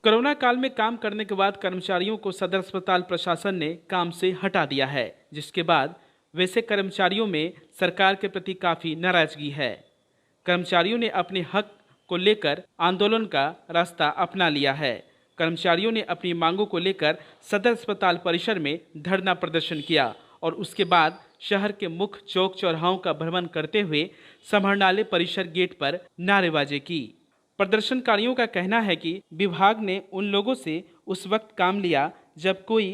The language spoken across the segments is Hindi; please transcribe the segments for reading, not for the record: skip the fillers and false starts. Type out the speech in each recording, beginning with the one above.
कोरोना काल में काम करने के बाद कर्मचारियों को सदर अस्पताल प्रशासन ने काम से हटा दिया है, जिसके बाद वैसे कर्मचारियों में सरकार के प्रति काफ़ी नाराजगी है। कर्मचारियों ने अपने हक को लेकर आंदोलन का रास्ता अपना लिया है। कर्मचारियों ने अपनी मांगों को लेकर सदर अस्पताल परिसर में धरना प्रदर्शन किया और उसके बाद शहर के मुख्य चौक चौराहों का भ्रमण करते हुए समाहरणालय परिसर गेट पर नारेबाजी की। प्रदर्शनकारियों का कहना है कि विभाग ने उन लोगों से उस वक्त काम लिया जब कोई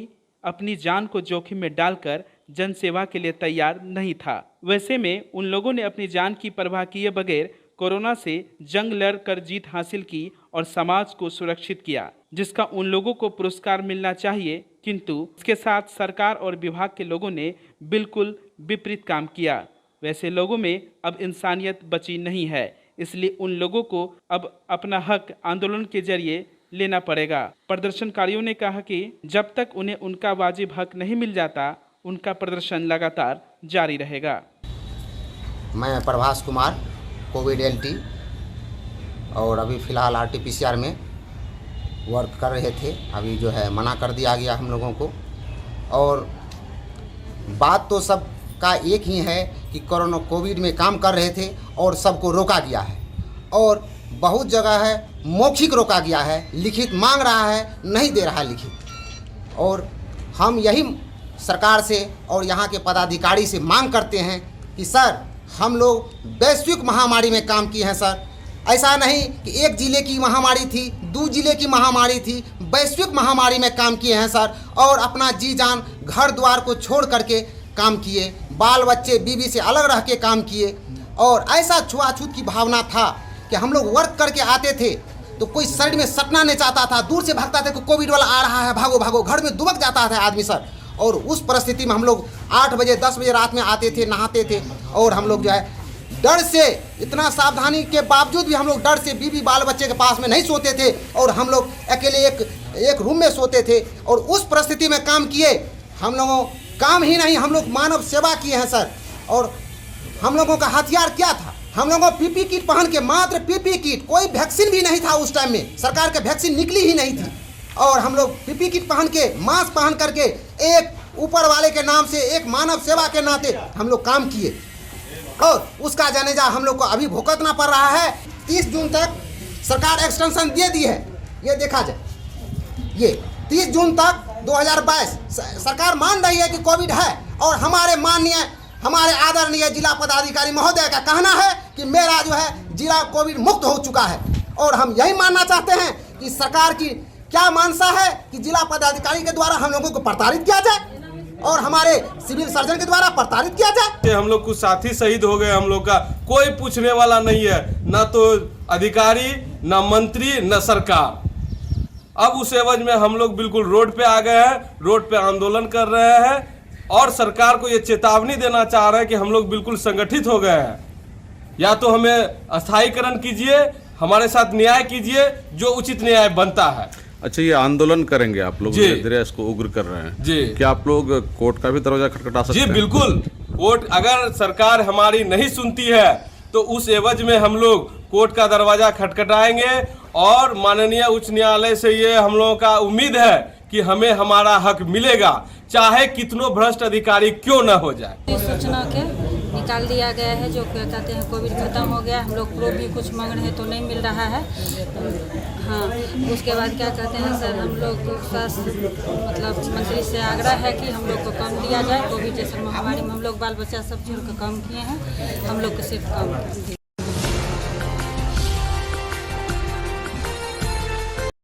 अपनी जान को जोखिम में डालकर जनसेवा के लिए तैयार नहीं था। वैसे में उन लोगों ने अपनी जान की परवाह किए बगैर कोरोना से जंग लड़कर जीत हासिल की और समाज को सुरक्षित किया, जिसका उन लोगों को पुरस्कार मिलना चाहिए, किंतु इसके साथ सरकार और विभाग के लोगों ने बिल्कुल विपरीत काम किया। वैसे लोगों में अब इंसानियत बची नहीं है, इसलिए उन लोगों को अब अपना हक आंदोलन के जरिए लेना पड़ेगा। प्रदर्शनकारियों ने कहा कि जब तक उन्हें उनका वाजिब हक नहीं मिल जाता, उनका प्रदर्शन लगातार जारी रहेगा। मैं प्रभास कुमार, कोविड एलटी, और अभी फ़िलहाल आरटीपीसीआर में वर्क कर रहे थे। अभी जो है मना कर दिया गया हम लोगों को। और बात तो सब का एक ही है कि कोविड में काम कर रहे थे और सबको रोका गया है, और बहुत जगह है मौखिक रोका गया है, लिखित मांग रहा है, नहीं दे रहा लिखित। और हम यही सरकार से और यहाँ के पदाधिकारी से मांग करते हैं कि सर, हम लोग वैश्विक महामारी में काम किए हैं सर। ऐसा नहीं कि एक ज़िले की महामारी थी, 2 ज़िले की महामारी थी, वैश्विक महामारी में काम किए हैं सर। और अपना जी जान घर द्वार को छोड़ करके काम किए, बाल बच्चे बीवी से अलग रह के काम किए। और ऐसा छुआछूत की भावना था कि हम लोग वर्क करके आते थे तो कोई शरीर में सटना नहीं चाहता था, दूर से भागता था कि कोविड वाला आ रहा है, भागो भागो, घर में दुबक जाता था आदमी सर। और उस परिस्थिति में हम लोग 8 बजे 10 बजे रात में आते थे, नहाते थे, और हम लोग जो है डर से, इतना सावधानी के बावजूद भी हम लोग डर से बीवी बाल बच्चे के पास में नहीं सोते थे, और हम लोग अकेले एक रूम में सोते थे। और उस परिस्थिति में काम किए हम लोगों, काम ही नहीं, हम लोग मानव सेवा किए हैं सर। और हम लोगों का हथियार क्या था? हम लोगों पीपी किट पहन के, मात्र पीपी किट, कोई वैक्सीन भी नहीं था उस टाइम में, सरकार के वैक्सीन निकली ही नहीं थी। और हम लोग पीपी किट पहन के, मास्क पहन करके, एक ऊपर वाले के नाम से, एक मानव सेवा के नाते हम लोग काम किए, और उसका जानेजा हम लोग को अभी भुगतना पड़ रहा है। 30 जून तक सरकार एक्सटेंशन दे दी है, ये देखा जाए, ये 30 जून तक 2022 सरकार मान रही है कि कोविड है। और हमारे माननीय, हमारे आदरणीय जिला पदाधिकारी महोदय का कहना है कि मेरा जो है जिला कोविड मुक्त हो चुका है। और हम यही मानना चाहते हैं कि सरकार की क्या मानसा है कि जिला पदाधिकारी के द्वारा हम लोगों को प्रताड़ित किया जाए और हमारे सिविल सर्जन के द्वारा प्रताड़ित किया जाए। हम लोग कुछ साथी शहीद हो गए, हम लोग का कोई पूछने वाला नहीं है, ना तो अधिकारी, ना मंत्री, ना सरकार। अब उस एवज में हम लोग बिल्कुल रोड पे आ गए हैं, रोड पे आंदोलन कर रहे हैं, और सरकार को ये चेतावनी देना चाह रहे हैं कि हम लोग बिल्कुल संगठित हो गए हैं। या तो हमें स्थायीकरण कीजिए, हमारे साथ न्याय कीजिए, जो उचित न्याय बनता है। अच्छा, ये आंदोलन करेंगे आप लोग, धीरे इसको उग्र कर रहे हैं जी। क्या आप लोग कोर्ट का भी दरवाजा खटखटा सकते हैं? जी बिल्कुल, कोर्ट, अगर सरकार हमारी नहीं सुनती है तो उस एवज में हम लोग कोर्ट का दरवाजा खटखटाएंगे। और माननीय उच्च न्यायालय से ये हम लोगों का उम्मीद है कि हमें हमारा हक मिलेगा, चाहे कितनों भ्रष्ट अधिकारी क्यों न हो जाए। सूचना के निकाल दिया गया है, जो कहते हैं कोविड खत्म हो गया, हम लोग प्रूफ भी कुछ मांग रहे हैं तो नहीं मिल रहा है। हाँ, उसके बाद क्या कहते हैं सर, हम लोग को स्वास्थ्य मतलब मंत्री से आग्रह है कि हम लोग को कम दिया जाए। कोविड जैसे महामारी में हम लोग बाल बच्चा सब चीज़ को कम किए हैं, हम लोग को सिर्फ कम